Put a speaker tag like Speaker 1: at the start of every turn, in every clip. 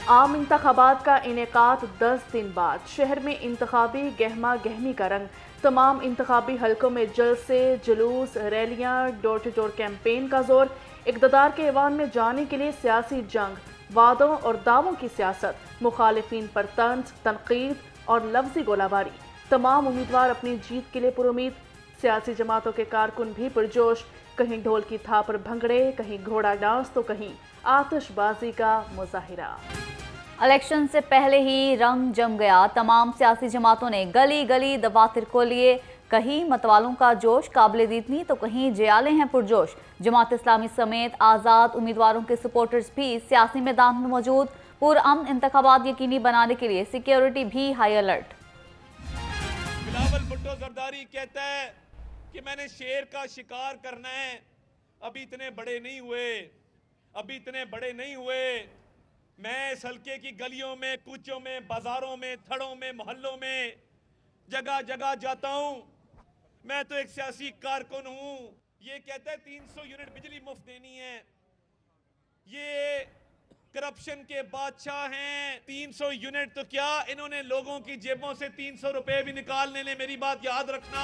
Speaker 1: आम इंतखाबात का इनेकाद 10 दिन बाद। शहर में इंतखाबी गहमा गहमी का रंग। तमाम इंतखाबी हलकों में जलसे, जुलूस, रैलियां, डोर टू डोर कैंपेन का जोर। इक़्तिदार के ऐवान में जाने के लिए सियासी जंग, वादों और दावों की सियासत, मुखालिफिन पर तंज, तनकीद और लफ्जी गोलाबारी। तमाम उम्मीदवार अपनी जीत के लिए पुरुमीद। सियासी जमातों के कारकुन भी पुरजोश। कहीं ढोल की थाप पर भंगड़े, कहीं घोड़ा डांस तो कहीं आतिशबाजी का मुजाहिरा।
Speaker 2: इलेक्शन से पहले ही रंग जम गया। तमाम सियासी जमातों ने गली गली दफातर खोलिए। कहीं मतवालों का जोश काबिल दीदनी तो कहीं जयाले हैं पुरजोश। जमात इस्लामी समेत आज़ाद उम्मीदवारों के सपोर्टर्स भी सियासी मैदान में मौजूद। पुरअमन इंतखाबात यकीनी बनाने के लिए सिक्योरिटी भी हाई अलर्ट।
Speaker 3: बिलावल भुट्टो जरदारी कहता है कि मैंने शेर का शिकार करना है, अभी इतने बड़े नहीं हुए, अभी इतने बड़े नहीं हुए। मैं इस हल्के की गलियों में, कूचों में, बाजारों में, थड़ों में, मोहल्लों में जगह जगह जाता हूं। मैं तो एक सियासी कारकुन हूं। ये कहता है 300 यूनिट बिजली मुफ्त देनी है। ये करप्शन के बादशाह हैं। 300 यूनिट तो क्या, इन्होंने लोगों की जेबों से 300 रुपए भी निकालने ले, मेरी बात याद रखना।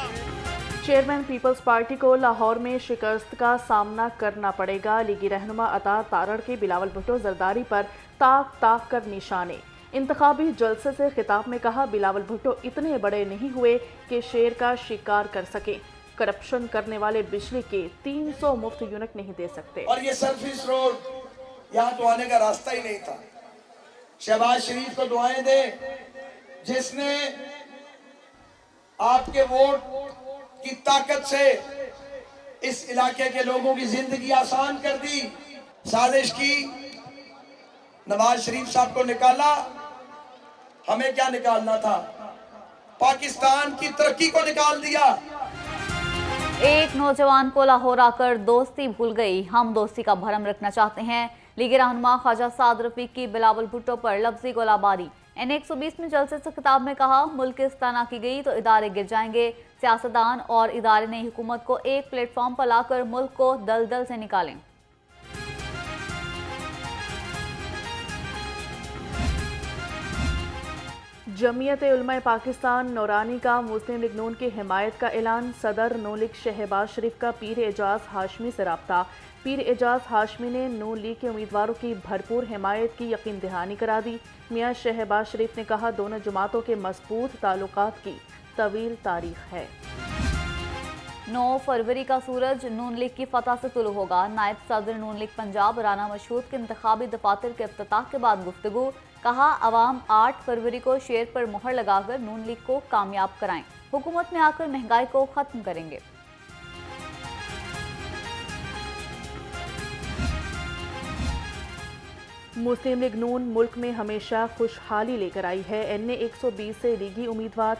Speaker 1: चेयरमैन पीपल्स पार्टी को लाहौर में शिकस्त का सामना करना पड़ेगा। लीगी रहनुमा अता तारड़ के बिलावल भुट्टो जरदारी पर ताक ताक कर निशाने। इंतखाबी जलसे से खिताब में कहा, बिलावल भुट्टो इतने बड़े नहीं हुए कि शेर का शिकार कर सके। करप्शन करने वाले बिजली के 300 मुफ्त यूनिट नहीं दे सकते।
Speaker 4: और ये सर्विस रोड यहाँ तो आने का रास्ता ही नहीं था। शहबाज शरीफ को दुआएं दे, जिसने आपके वोट की ताकत से इस इलाके के लोगों की जिंदगी आसान कर दी। साजिश की, नवाज शरीफ साहब को निकाला, हमें क्या निकालना था? पाकिस्तान की तरक्की को निकाल दिया।
Speaker 2: एक नौजवान को लाहौर आकर दोस्ती भूल गई, हम दोस्ती का भरम रखना चाहते हैं। लीगी रहनुमा ख्वाजा साद रफीक की बिलावल भुट्टो पर लफ्जी गोलाबारी। N120 में जलसे से खिताब में कहा, मुल्क की इस्तना की गई तो इदारे गिर जाएंगे। सियासतदान और इदारे ने हुकूमत को एक प्लेटफॉर्म पर लाकर मुल्क को दलदल से निकालें।
Speaker 1: जमीयत उलमा पाकिस्तान नौरानी का मुस्लिम लीग नून की हिमायत का ऐलान। सदर नून लीग शहबाज शरीफ का पीर एजाज हाशमी से रब्ता। पीर एजाज हाशमी ने नून लीग के उम्मीदवारों की भरपूर हिमायत की यकीन दहानी करा दी। मियां शहबाज शरीफ ने कहा, दोनों जमातों के मजबूत ताल्लुकात की तवील तारीख है।
Speaker 2: 9 फरवरी का सूरज नून लीग की फतह से तुलू होगा। नायब सदर नून लीग पंजाब राना मशहूद के इंतखाबी दफातर के इफ्तिताह के बाद गुफ्तगू। कहा, अवाम 8 फरवरी को शेर पर मोहर लगाकर नून लीग को कामयाब कराएं। हुकूमत में आकर महंगाई को खत्म करेंगे।
Speaker 1: मुस्लिम लीग नून मुल्क में हमेशा खुशहाली लेकर आई है। NA120 से लीगी उम्मीदवार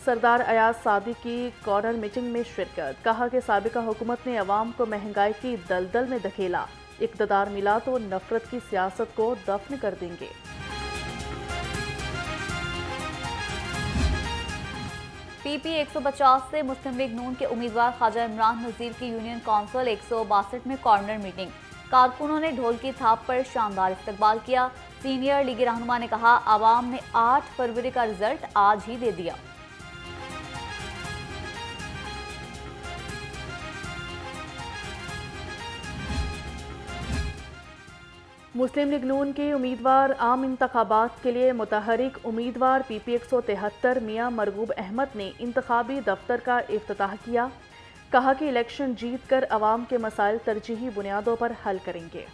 Speaker 1: सरदार अयाज सादी की कॉर्नर मीटिंग में शिरकत। कहा कि साबिका हुकूमत ने अवाम को महंगाई की दलदल में धकेला। इक़्तिदार मिला तो नफरत की सियासत को दफन कर देंगे।
Speaker 2: PP 150 से मुस्लिम लीग नून के उम्मीदवार ख्वाजा इमरान नज़ीर की यूनियन काउंसिल 162 में कॉर्नर मीटिंग। कारकुनों ने ढोल की थाप पर शानदार इस्तकबाल किया। सीनियर लीगी रहनुमा ने कहा, आवाम ने 8 फरवरी का रिजल्ट आज ही दे दिया।
Speaker 1: मुस्लिम लीग नून के उम्मीदवार आम इंतखाबात के लिए मुतहरिक उम्मीदवार PP 173 मियां मरगूब अहमद ने इंतखाबी दफ्तर का इफ्तिताह किया। कहा कि इलेक्शन जीत कर अवाम के मसाइल तरजीही बुनियादों पर हल करेंगे।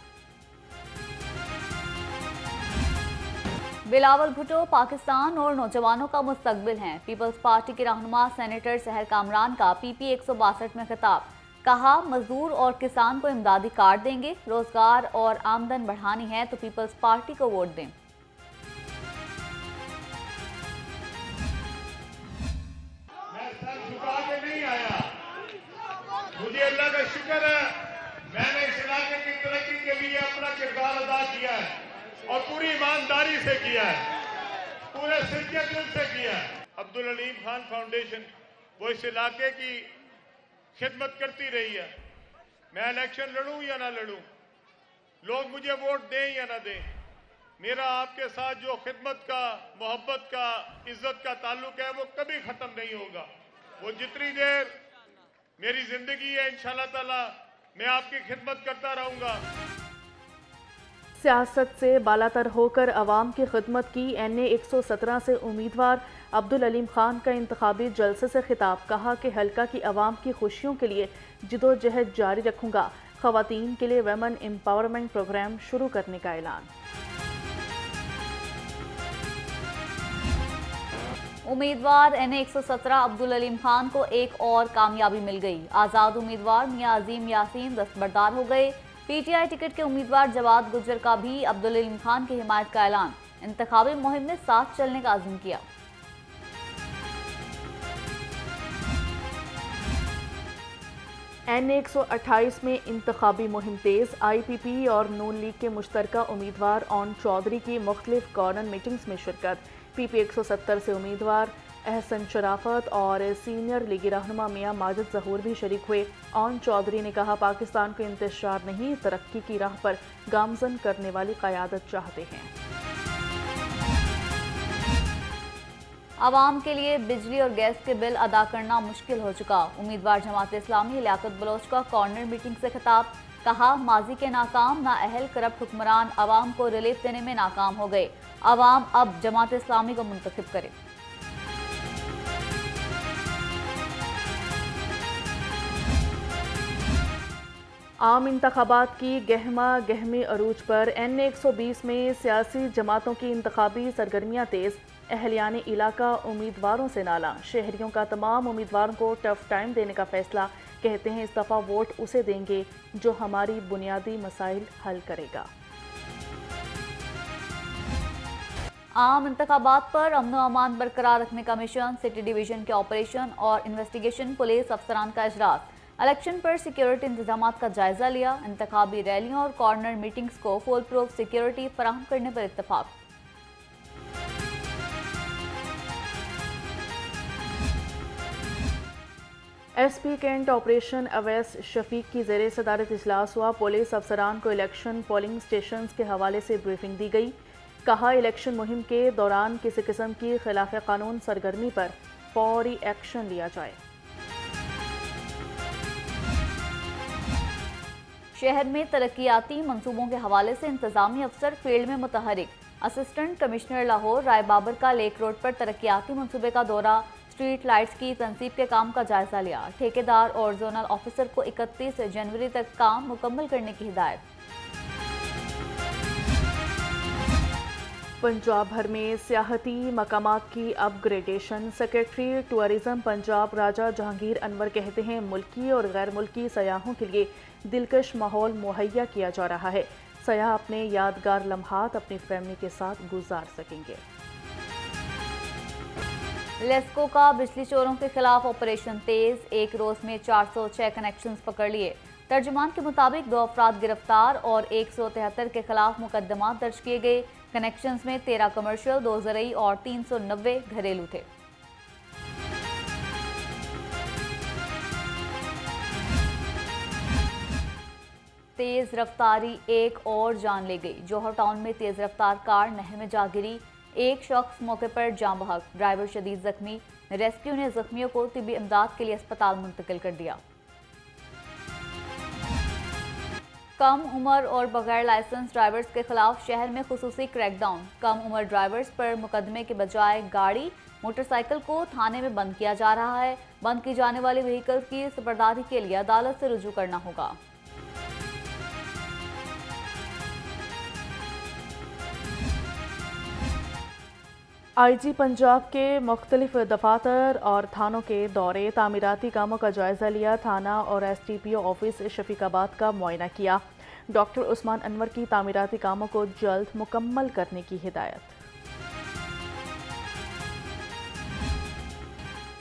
Speaker 2: बिलावल भुट्टो पाकिस्तान और नौजवानों का मुस्तकबिल हैं। पीपल्स पार्टी के रहनुमा सेनेटर सहर कामरान का PP 162 में खिताब। कहा, मजदूर और किसान को इमदादी कार्ड देंगे। रोजगार और आमदन बढ़ानी है तो पीपल्स पार्टी को वोट दें।
Speaker 5: मैं सर झुका के नहीं आया, मुझे अल्लाह का शुक्र है, मैंने इस इलाके की तरक्की के लिए अपना किरदार अदा किया है और पूरी ईमानदारी से किया है, पूरे सिद्दत दिल से किया है। अब्दुल अलीम खान फाउंडेशन वो इस इलाके की खिदमत करती रही है। मैं इलेक्शन लड़ूं या ना लड़ूं, लोग मुझे वोट दें या ना दें, मेरा आपके साथ जो खिदमत का, मोहब्बत का, इज्जत का ताल्लुक है वो कभी खत्म नहीं होगा। वो जितनी देर मेरी जिंदगी है इंशाल्लाह ताला मैं आपकी खिदमत करता रहूंगा।
Speaker 1: सियासत से बालातर होकर अवाम की खिदमत की NA 117 से उम्मीदवार अब्दुल अलीम खान का इंतखाबी जलसे से खिताब। कहा कि हल्का की अवाम की खुशियों के लिए जिदोजहद जारी रखूंगा। खवातीन के लिए वेमन एम्पावरमेंट प्रोग्राम शुरू करने का ऐलान।
Speaker 2: उम्मीदवार NA 117 अब्दुल अलीम खान को एक और कामयाबी मिल गई। आज़ाद उम्मीदवार मियां अजीम यासीन दस्तबरदार हो गए। PTI टिकट के उम्मीदवार जवाद गुज्जर का भी अब्दुल अलीम खान की हिमायत का ऐलान। इंतखाबी मुहिम में साथ चलने का अज़्म किया।
Speaker 1: NA 128 में इंतखाबी मुहिम तेज। IPP और नून लीग के मुश्तरका उम्मीदवार ओन चौधरी की मुख्तलिफ कॉर्नर मीटिंग्स में शिरकत। PP 170 से उम्मीदवार एहसन शराफत और सीनियर लीगी रहनुमा मियां माजिद ज़हूर भी शरीक हुए। ओन चौधरी ने कहा, पाकिस्तान को इंतशार नहीं, तरक्की की राह पर गामजन करने वाली क़यादत चाहते हैं।
Speaker 2: आवाम के लिए बिजली और गैस के बिल अदा करना मुश्किल हो चुका। उम्मीदवार जमात इस्लामी लियाकत बलोच का कॉर्नर मीटिंग से खिताब। कहा, माजी के नाकाम नाअहल करप्ट हुक्मरान आवाम को रिलीफ देने में नाकाम हो गए। आवाम अब जमात इस्लामी को मुंतखब करे।
Speaker 1: आम इंतखाबात की गहमा गहमी अरूज पर NA 120 में सियासी जमातों की इंतखाबी सरगर्मियाँ तेज। अहलियान इलाका उम्मीदवारों से नाला। शहरियों का तमाम उम्मीदवारों को टफ टाइम देने का फैसला। कहते हैं इस दफ़ा वोट उसे देंगे जो हमारी बुनियादी मसाइल हल करेगा।
Speaker 2: आम इंतखाबात पर अमन व अमान बरकरार रखने का मिशन। सिटी डिवीजन के ऑपरेशन और इन्वेस्टिगेशन पुलिस अफसरान का इजलास। इलेक्शन पर सिक्योरिटी इंतजाम का जायजा लिया। इंतखाबी रैलियों और कॉर्नर मीटिंग्स को फुल प्रूफ सिक्योरिटी फराहम करने पर इत्तफाक।
Speaker 1: SP cantt operation Awais Shafiq की ज़ेरे सदारत इजलास हुआ। पुलिस अफसरान को इलेक्शन पोलिंग स्टेशन के हवाले से ब्रीफिंग दी गई। कहा, इलेक्शन मुहिम के दौरान किसी किस्म की खिलाफ कानून सरगर्मी पर फौरी एक्शन लिया जाए।
Speaker 2: शहर में तरक्याती मंसूबों के हवाले से इंतजामी अफसर फील्ड में मुतहरिक। असिस्टेंट कमिश्नर लाहौर राय बाबर का लेक रोड पर तरक्याती मंसूबे का दौरा। स्ट्रीट लाइट्स की तनसीब के काम का जायजा लिया। ठेकेदार और जोनल ऑफिसर को 31 जनवरी तक काम मुकम्मल करने की हिदायत।
Speaker 1: पंजाब भर में सियाहती मकामात की अपग्रेडेशन। सेक्रेटरी टूरिज्म पंजाब राजा जहांगीर अनवर कहते हैं, मुल्की और गैर मुल्की सयाहों के लिए दिलकश माहौल मुहैया किया जा रहा है। सयाह अपने यादगार लम्हात अपनी फैमिली के साथ गुजार सकेंगे।
Speaker 2: लेस्को का बिजली चोरों के खिलाफ ऑपरेशन तेज। एक रोज में 406 कनेक्शंस पकड़ लिए। तर्जुमान के मुताबिक 2 अफराद गिरफ्तार और 173 के खिलाफ मुकदमा दर्ज किए गए। कनेक्शंस में 13 कमर्शियल, 2 ज़रई और 390 घरेलू थे। तेज रफ्तारी एक और जान ले गई। जौहर टाउन में तेज रफ्तार कार नहर में जा गिरी। एक शख्स मौके पर जान बहक, ड्राइवर शदीद जख्मी। रेस्क्यू ने जख्मियों को तिब्बी इमदाद के लिए अस्पताल मुंतकिल कर दिया। कम उम्र और बगैर लाइसेंस ड्राइवर्स के खिलाफ शहर में खुसूसी क्रैकडाउन। कम उम्र ड्राइवर्स पर मुकदमे के बजाय गाड़ी मोटरसाइकिल को थाने में बंद किया जा रहा है। बंद की जाने वाली व्हीकल की सुपरदारी के लिए अदालत से रुजू करना होगा।
Speaker 1: IG पंजाब के मुख्तलिफ दफातर और थानों के दौरे। तामीराती कामों का जायजा लिया। थाना और STPO ऑफिस शफीकाबाद का मुआयना किया। डॉक्टर उस्मान अनवर की तामीराती कामों को जल्द मुकम्मल करने की हिदायत।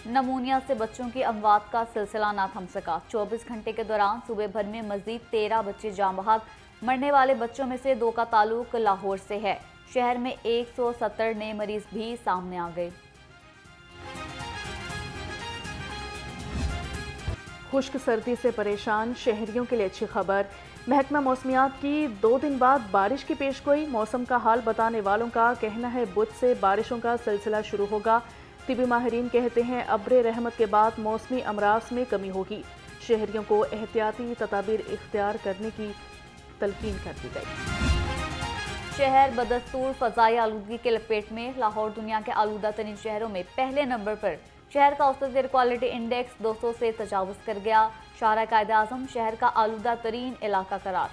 Speaker 2: नमूनिया से बच्चों की अमवात का सिलसिला ना थम सका। 24 घंटे के दौरान सूबे भर में मजीद 13 बच्चे जान बहक। मरने वाले बच्चों में से 2 का ताल्लुक लाहौर से है। शहर में 170 नए मरीज भी सामने आ गए। खुश्क सर्दी से परेशान शहरियों के लिए अच्छी खबर।
Speaker 1: महकमा मौसमियात की 2 दिन बाद बारिश की पेशगोई। मौसम का हाल बताने वालों का कहना है बुध से बारिशों का सिलसिला शुरू होगा। तिबी माहिरीन कहते हैं अब्र रहमत के बाद मौसमी अमराज में कमी होगी। शहरियों को एहतियाती तदाबीर इख्तियार करने की तलकीन कर दी गई।
Speaker 2: शहर बदस्तूर फ़ज़ाई आलूदगी के लपेट में। लाहौर दुनिया के आलूदा तरीन शहरों में पहले नंबर पर। शहर का औसत एयर क्वालिटी इंडेक्स 200 से तजावुज़ कर गया। शाहरा कायद आज़म शहर का आलूदा तरीन इलाका करार।